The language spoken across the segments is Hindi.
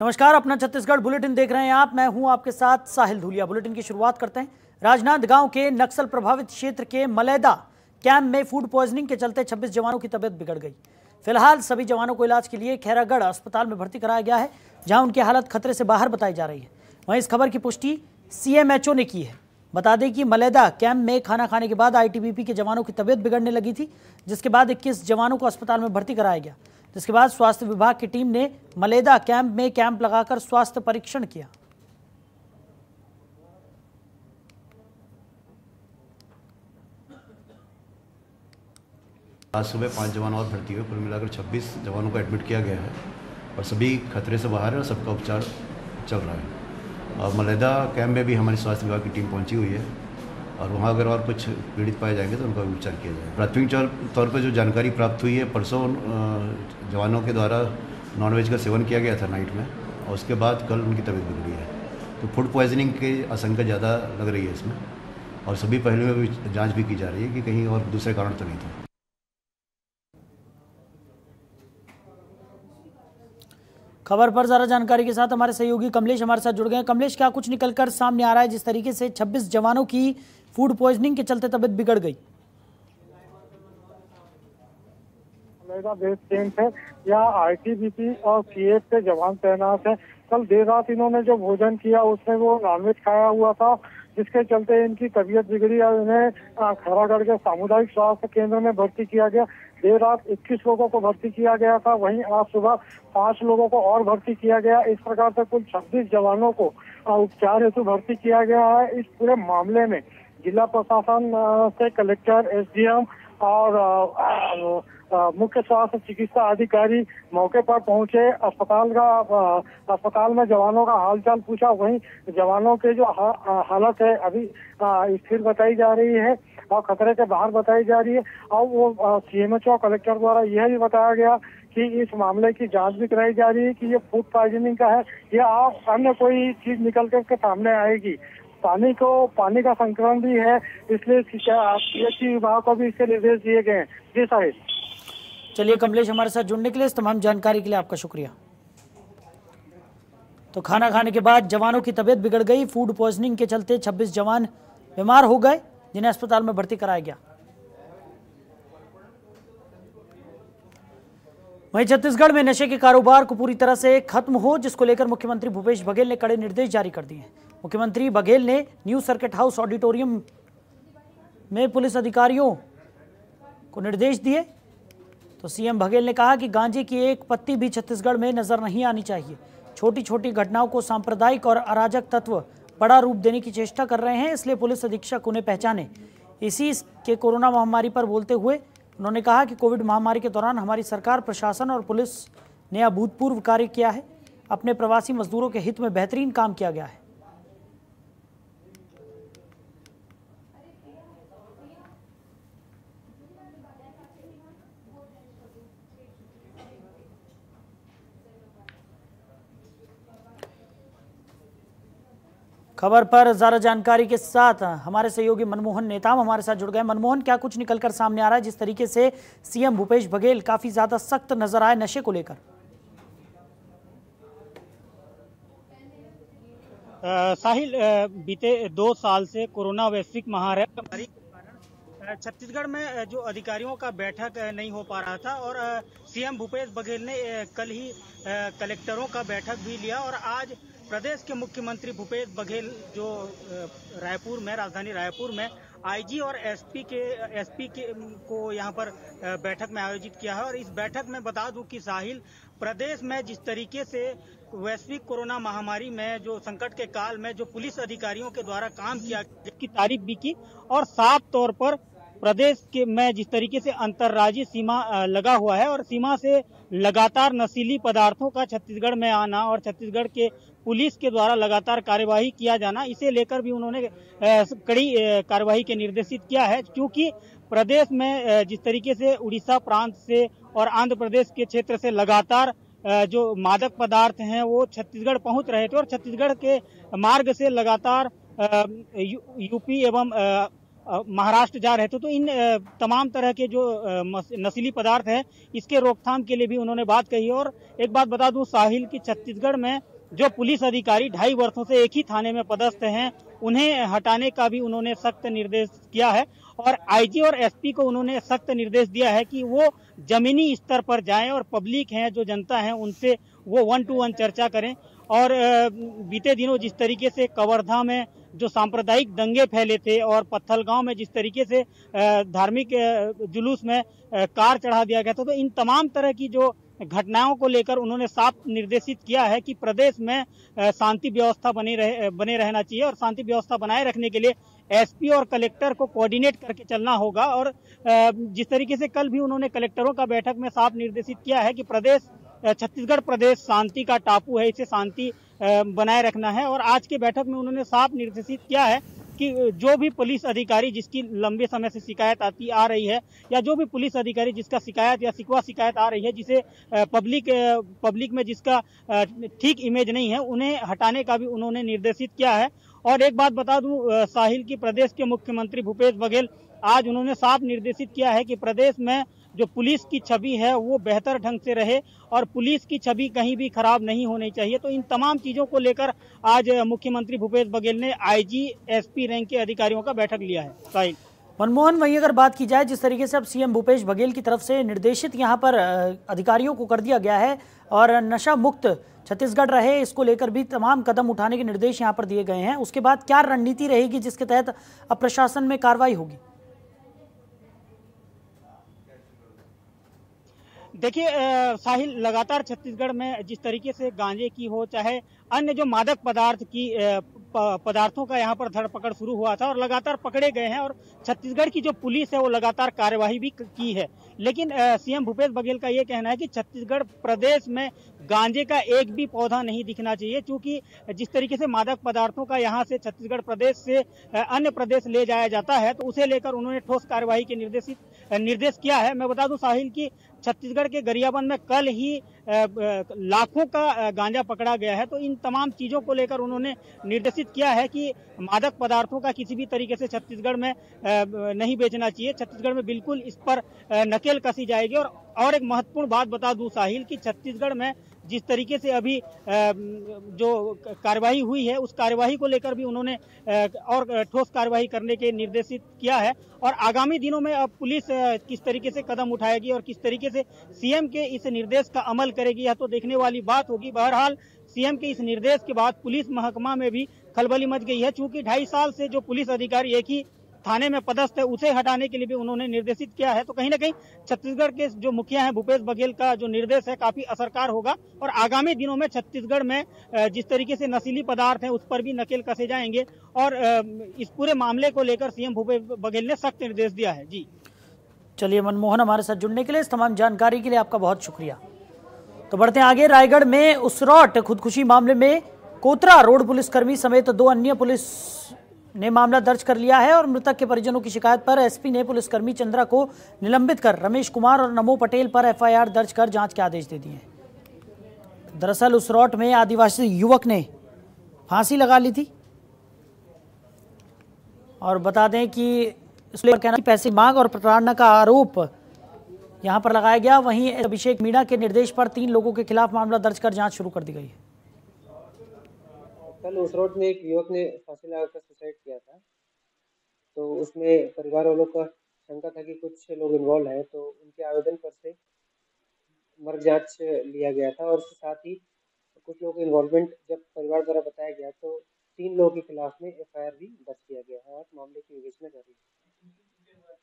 नमस्कार, अपना छत्तीसगढ़ बुलेटिन देख रहे हैं आप। मैं हूं आपके साथ साहिल धूलिया। बुलेटिन की शुरुआत करते हैं। राजनांदगांव के नक्सल प्रभावित क्षेत्र के मलेदा कैंप में फूड पॉइजनिंग के चलते 26 जवानों की तबीयत बिगड़ गई। फिलहाल सभी जवानों को इलाज के लिए खैरागढ़ अस्पताल में भर्ती कराया गया है, जहां उनकी हालत खतरे से बाहर बताई जा रही है। वहीं इस खबर की पुष्टि सीएमएचओ ने की है। बता दें कि मलेदा कैंप में खाना खाने के बाद आईटीबीपी के जवानों की तबीयत बिगड़ने लगी थी, जिसके बाद 21 जवानों को अस्पताल में भर्ती कराया गया, जिसके बाद स्वास्थ्य विभाग की टीम ने मलेदा कैंप में कैंप लगाकर स्वास्थ्य परीक्षण किया। आज सुबह 5 जवान और भर्ती हुए। कुल मिलाकर 26 जवानों को एडमिट किया गया है और सभी खतरे से बाहर है और सबका उपचार चल रहा है। और मलेदा कैंप में भी हमारी स्वास्थ्य विभाग की टीम पहुंची हुई है और वहां अगर और कुछ पीड़ित पाए जाएंगे तो उनका उपचार किया जाएगा। प्राथमिक तौर पर जो जानकारी प्राप्त हुई है, परसों जवानों के द्वारा नॉनवेज का सेवन किया गया था नाइट में, और उसके बाद कल उनकी तबीयत बिगड़ी है। तो फूड पॉइजनिंग की आशंका ज़्यादा लग रही है इसमें, और सभी पहलुओं में भी जाँच भी की जा रही है कि कहीं और दूसरे कारण तो नहीं था। खबर पर ज्यादा जानकारी के साथ हमारे सहयोगी कमलेश हमारे साथ जुड़ गए हैं। कमलेश, क्या कुछ निकलकर सामने आ रहा है जिस तरीके से 26 जवानों की फूड पॉइजनिंग के चलते तबीयत बिगड़ गई? बेस कैंप है, यहाँ आईटीबीपी और सीएफ के जवान तैनात है। कल देर रात इन्होंने जो भोजन किया उसमें वो नॉनवेज खाया हुआ था, जिसके चलते इनकी तबीयत बिगड़ी और इन्हें खैरागढ़ के सामुदायिक स्वास्थ्य केंद्र में भर्ती किया गया। देर रात 21 लोगों को भर्ती किया गया था, वहीं आज सुबह 5 लोगों को और भर्ती किया गया। इस प्रकार से कुल 26 जवानों को उपचार हेतु भर्ती किया गया है। इस पूरे मामले में जिला प्रशासन से कलेक्टर, एसडीएम और मुख्य स्वास्थ्य चिकित्सा अधिकारी मौके पर पहुंचे। अस्पताल में जवानों का हालचाल पूछा। वहीं जवानों के जो हालत है अभी स्थिर बताई जा रही है और खतरे के बाहर बताई जा रही है। और वो सीएमएचओ कलेक्टर द्वारा यह भी बताया गया कि इस मामले की जांच भी कराई जा रही है कि ये फूड पॉइजनिंग का है या अन्य कोई चीज निकल के सामने आएगी। पानी का संक्रमण भी है, इसलिए पीएचसी विभाग को भी इसके निर्देश दिए गए हैं। जी साहिब। चलिए कमलेश, हमारे साथ जुड़ने के लिए, इस तमाम जानकारी के लिए आपका शुक्रिया। तो खाना खाने के बाद जवानों की तबीयत बिगड़ गई। फूड पॉइजनिंग के चलते 26 जवान बीमार हो गए, जिन्हें अस्पताल में भर्ती कराया गया। वहीं छत्तीसगढ़ में नशे के कारोबार को पूरी तरह से खत्म हो, जिसको लेकर मुख्यमंत्री भूपेश बघेल ने कड़े निर्देश जारी कर दिए हैं। मुख्यमंत्री बघेल ने न्यू सर्किट हाउस ऑडिटोरियम में पुलिस अधिकारियों को निर्देश दिए। तो सीएम बघेल ने कहा कि गांजे की एक पत्ती भी छत्तीसगढ़ में नजर नहीं आनी चाहिए। छोटी छोटी घटनाओं को सांप्रदायिक और अराजक तत्व बड़ा रूप देने की चेष्टा कर रहे हैं, इसलिए पुलिस अधीक्षक उन्हें पहचाने। इसी के कोरोना महामारी पर बोलते हुए उन्होंने कहा कि कोविड महामारी के दौरान हमारी सरकार, प्रशासन और पुलिस ने अभूतपूर्व कार्य किया है। अपने प्रवासी मजदूरों के हित में बेहतरीन काम किया गया है। खबर पर ज्यादा जानकारी के साथ हमारे सहयोगी मनमोहन नेताम हमारे साथ जुड़ गए। मनमोहन, क्या कुछ निकलकर सामने आ रहा है जिस तरीके से सीएम भूपेश बघेल काफी ज्यादा सख्त नजर आए नशे को लेकर? साहिल, बीते 2 साल से कोरोना वैश्विक महामारी छत्तीसगढ़ में जो अधिकारियों का बैठक नहीं हो पा रहा था, और सीएम भूपेश बघेल ने कल ही कलेक्टरों का बैठक भी लिया। और आज प्रदेश के मुख्यमंत्री भूपेश बघेल जो रायपुर में, राजधानी रायपुर में आईजी और एसपी को यहाँ पर बैठक में आयोजित किया है। और इस बैठक में बता दूं कि साहिल, प्रदेश में जिस तरीके से वैश्विक कोरोना महामारी में जो संकट के काल में जो पुलिस अधिकारियों के द्वारा काम किया, जिसकी तारीफ भी की, और साफ तौर पर प्रदेश के में जिस तरीके से अंतर्राज्यीय सीमा लगा हुआ है और सीमा से लगातार नशीली पदार्थों का छत्तीसगढ़ में आना और छत्तीसगढ़ के पुलिस के द्वारा लगातार कार्यवाही किया जाना, इसे लेकर भी उन्होंने कड़ी कार्यवाही के निर्देशित किया है। क्योंकि प्रदेश में जिस तरीके से उड़ीसा प्रांत से और आंध्र प्रदेश के क्षेत्र से लगातार जो मादक पदार्थ हैं वो छत्तीसगढ़ पहुंच रहे थे, और छत्तीसगढ़ के मार्ग से लगातार यूपी एवं महाराष्ट्र जा रहे थे। तो इन तमाम तरह के जो नशीली पदार्थ है इसके रोकथाम के लिए भी उन्होंने बात कही। और एक बात बता दूं साहिल की छत्तीसगढ़ में जो पुलिस अधिकारी 2.5 वर्षों से एक ही थाने में पदस्थ हैं उन्हें हटाने का भी उन्होंने सख्त निर्देश किया है। और आईजी और एसपी को उन्होंने सख्त निर्देश दिया है कि वो जमीनी स्तर पर जाएं और पब्लिक है जो जनता है उनसे वो 1-to-1 चर्चा करें। और बीते दिनों जिस तरीके से कवर्धा में जो सांप्रदायिक दंगे फैले थे और पत्थलगांव में जिस तरीके से धार्मिक जुलूस में कार चढ़ा दिया गया था, तो इन तमाम तरह की जो घटनाओं को लेकर उन्होंने साफ निर्देशित किया है कि प्रदेश में शांति व्यवस्था बने रहना चाहिए। और शांति व्यवस्था बनाए रखने के लिए एसपी और कलेक्टर को कोऑर्डिनेट करके चलना होगा। और जिस तरीके से कल भी उन्होंने कलेक्टरों का बैठक में साफ निर्देशित किया है कि छत्तीसगढ़ प्रदेश शांति का टापू है, इसे शांति बनाए रखना है। और आज के बैठक में उन्होंने साफ निर्देशित किया है कि जो भी पुलिस अधिकारी जिसकी लंबे समय से शिकायत आ रही है या जो भी पुलिस अधिकारी जिसका शिकायत या शिकवा शिकायत आ रही है जिसे पब्लिक में जिसका ठीक इमेज नहीं है उन्हें हटाने का भी उन्होंने निर्देशित किया है। और एक बात बता दूं साहिल की प्रदेश के मुख्यमंत्री भूपेश बघेल आज उन्होंने साफ निर्देशित किया है कि प्रदेश में जो पुलिस की छवि है वो बेहतर ढंग से रहे और पुलिस की छवि कहीं भी खराब नहीं होनी चाहिए। तो इन तमाम चीजों को लेकर आज मुख्यमंत्री भूपेश बघेल ने आईजी एसपी रैंक के अधिकारियों का बैठक लिया है। साहिल मनमोहन, वहीं अगर बात की जाए जिस तरीके से अब सीएम भूपेश बघेल की तरफ से निर्देशित यहाँ पर अधिकारियों को कर दिया गया है और नशा मुक्त छत्तीसगढ़ रहे, इसको लेकर भी तमाम कदम उठाने के निर्देश यहाँ पर दिए गए हैं, उसके बाद क्या रणनीति रहेगी जिसके तहत अब प्रशासन में कार्रवाई होगी? देखिए साहिल, लगातार छत्तीसगढ़ में जिस तरीके से गांजे की हो चाहे अन्य जो मादक पदार्थों का यहाँ पर धरपकड़ शुरू हुआ था और लगातार पकड़े गए हैं और छत्तीसगढ़ की जो पुलिस है वो लगातार कार्यवाही भी की है। लेकिन सीएम भूपेश बघेल का ये कहना है कि छत्तीसगढ़ प्रदेश में गांजे का एक भी पौधा नहीं दिखना चाहिए, क्योंकि जिस तरीके से मादक पदार्थों का यहाँ से छत्तीसगढ़ प्रदेश से अन्य प्रदेश ले जाया जाता है तो उसे लेकर उन्होंने ठोस कार्यवाही के निर्देश किया है। मैं बता दूं साहिल की छत्तीसगढ़ के गरियाबंद में कल ही लाखों का गांजा पकड़ा गया है। तो इन तमाम चीजों को लेकर उन्होंने निर्देशित किया है कि मादक पदार्थों का किसी भी तरीके से छत्तीसगढ़ में नहीं बेचना चाहिए। छत्तीसगढ़ में बिल्कुल इस पर नकेल कसी जाएगी। और एक महत्वपूर्ण बात बता दूं साहिल कि छत्तीसगढ़ में जिस तरीके से अभी जो कार्यवाही हुई है उस कार्यवाही को लेकर भी उन्होंने और ठोस कार्यवाही करने के निर्देशित किया है। और आगामी दिनों में अब पुलिस किस तरीके से कदम उठाएगी और किस तरीके से सीएम के इस निर्देश का अमल करेगी यह तो देखने वाली बात होगी। बहरहाल सीएम के इस निर्देश के बाद पुलिस महकमा में भी खलबली मच गई है, क्योंकि 2.5 साल से जो पुलिस अधिकारी एक ही थाने में पदस्थ है उसे हटाने के लिए भी उन्होंने निर्देशित किया है। तो कहीं ना कहीं छत्तीसगढ़ के जो मुखिया हैं भूपेश बघेल का जो निर्देश है काफी असरकार होगा और आगामी दिनों में छत्तीसगढ़ में जिस तरीके से नशीली पदार्थ है उस पर भी नकेल कसे जाएंगे और इस पूरे मामले को लेकर सीएम भूपेश बघेल ने सख्त निर्देश दिया है। जी चलिए मनमोहन, हमारे साथ जुड़ने के लिए, इस तमाम जानकारी के लिए आपका बहुत शुक्रिया। तो बढ़ते हैं आगे। रायगढ़ में उसरौट खुदकुशी मामले में कोतरा रोड पुलिसकर्मी समेत 2 अन्य पुलिस ने मामला दर्ज कर लिया है और मृतक के परिजनों की शिकायत पर एसपी ने पुलिसकर्मी चंद्रा को निलंबित कर रमेश कुमार और नमो पटेल पर एफआईआर दर्ज कर जांच के आदेश दे दिए हैं। दरअसल उसरौट में आदिवासी युवक ने फांसी लगा ली थी और बता दें कि इसलिए कहना कि पैसे मांग और प्रताड़ना का आरोप यहां पर लगाया गया। वहीं अभिषेक मीणा के निर्देश पर 3 लोगों के खिलाफ मामला दर्ज कर जांच शुरू कर दी गई है। कल उसरौट में एक युवक ने फांसी लगाकर सुसाइड किया था, तो उसमें परिवार वालों का शंका था कि कुछ लोग इन्वॉल्व हैं, तो उनके आवेदन पर से मर्ग जांच लिया गया था और उसके साथ ही कुछ लोगों का इन्वॉल्वमेंट जब परिवार द्वारा बताया गया तो 3 लोगों के खिलाफ में एफआईआर भी दर्ज किया गया है और मामले की विवेचना जारी है।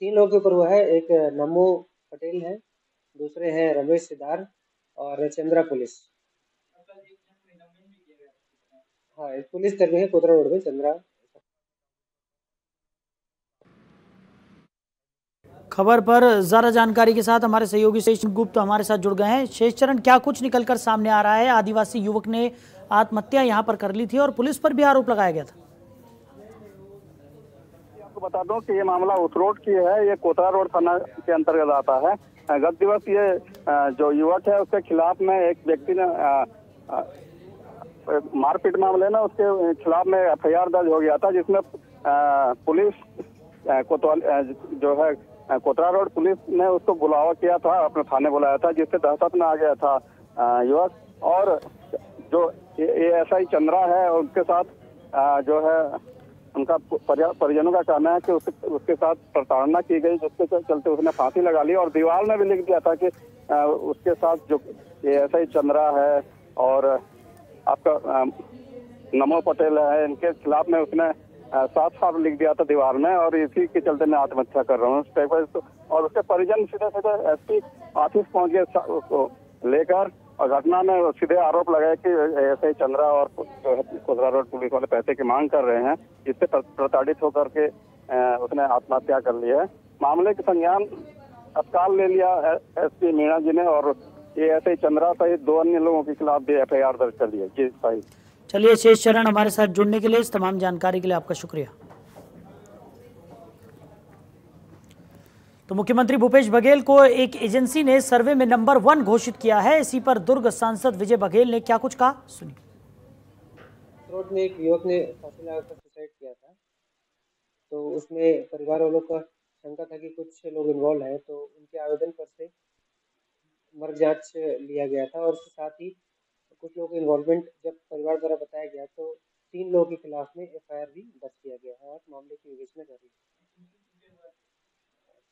3 लोगों के ऊपर हुआ है, एक नमो पटेल है, दूसरे हैं रमेश सिदार और चंद्रा पुलिस। हाँ, एक पुलिस कर्मी है कोतरा रोड में चंद्रा। खबर पर ज्यादा जानकारी के साथ हमारे सहयोगी शेष गुप्त हमारे साथ जुड़ गए हैं। शेष चरण, क्या कुछ निकलकर सामने आ रहा है? आदिवासी युवक ने आत्महत्या यहां पर कर ली थी और पुलिस पर भी आरोप लगाया गया था। आपको बता दूं कि ये मामला उसरौट की है, ये कोतरा रोड थाना के अंतर्गत आता है। गत दिवस ये जो युवक है उसके खिलाफ में एक व्यक्ति ने मारपीट मामले में उसके खिलाफ में एफआईआर दर्ज हो गया था, जिसमें पुलिस जो है कोतरा रोड पुलिस ने उसको बुलावा किया था, अपने थाने बुलाया था, जिससे दहशत में आ गया था युवक। और जो एएसआई चंद्रा है उनके साथ जो है उनका परिजनों का कहना है कि उसके साथ प्रताड़ना की गई, जिसके चलते उसने फांसी लगा ली और दीवार में भी लिख दिया था कि उसके साथ जो एएसआई चंद्रा है और आपका नमो पटेल है, इनके खिलाफ में उसने साफ लिख दिया था दीवार में, और इसी के चलते मैं आत्महत्या कर रहा हूँ। और उसके परिजन सीधे एसपी ऑफिस पहुंच गए उसको लेकर, और घटना में सीधे आरोप लगाए कि एएसआई चंद्रा और जो है कोतरा रोड पुलिस वाले पैसे की मांग कर रहे हैं, जिससे प्रताड़ित होकर के उसने आत्महत्या कर ली है। मामले के संज्ञान तत्काल ले लिया एसपी मीणा जी ने, और एएसआई चंद्रा सहित 2 अन्य लोगों के खिलाफ भी एफआईआर दर्ज कर लिया। जी भाई। चलिए शेष चरण हमारे साथ जुड़ने के लिए, इस तमाम जानकारी के लिए आपका शुक्रिया। तो मुख्यमंत्री भूपेश बघेल को एक एजेंसी ने सर्वे में नंबर 1 घोषित किया है। इसी पर दुर्ग सांसद विजय बघेल ने क्या कुछ कहा, सुनिए। रोड में एक युवक ने फांसी लगाकर सुसाइड किया था, तो उसमें परिवार वालों का शंका था कि कुछ लोग इन्वॉल्व हैं, तो उनके आवेदन पर से मर्ग जांच लिया गया था। और उसके साथ ही कुछ लोगों का इन्वॉल्वमेंट जब परिवार द्वारा बताया गया, तो 3 लोगों के खिलाफ में एफआईआर भी दर्ज किया गया है और मामले की विवेचना जारी है।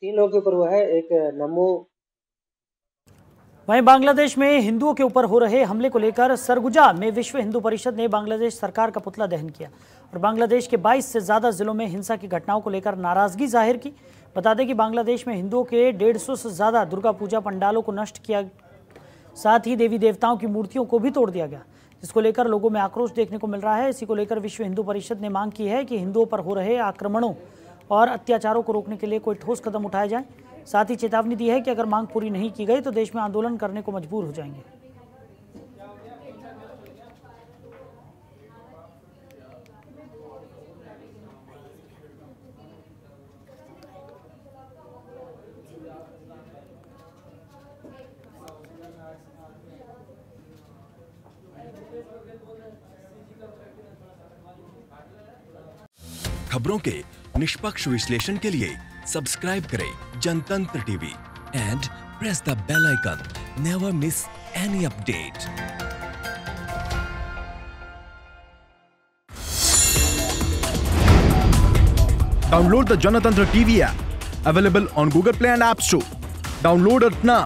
3 लोगों के ऊपर हुआ है, एक नमो। वहीं बांग्लादेश में हिंदुओं के ऊपर हो रहे हमले को लेकर सरगुजा में विश्व हिंदू परिषद ने बांग्लादेश सरकार का पुतला दहन किया और बांग्लादेश के 22 से ज्यादा जिलों में हिंसा की घटनाओं को लेकर नाराजगी जाहिर की। बता दें कि बांग्लादेश में हिंदुओं के 150 से ज्यादा दुर्गा पूजा पंडालों को नष्ट किया, साथ ही देवी देवताओं की मूर्तियों को भी तोड़ दिया गया, जिसको लेकर लोगों में आक्रोश देखने को मिल रहा है। इसी को लेकर विश्व हिंदू परिषद ने मांग की है कि हिंदुओं पर हो रहे आक्रमणों और अत्याचारों को रोकने के लिए कोई ठोस कदम उठाए जाएं। साथ ही चेतावनी दी है कि अगर मांग पूरी नहीं की गई तो देश में आंदोलन करने को मजबूर हो जाएंगे। खबरों के निष्पक्ष विश्लेषण के लिए सब्सक्राइब करें Janatantra TV and press the bell icon. Never miss any update. Download the Janatantra TV app, available on Google Play and App Store. Download it now.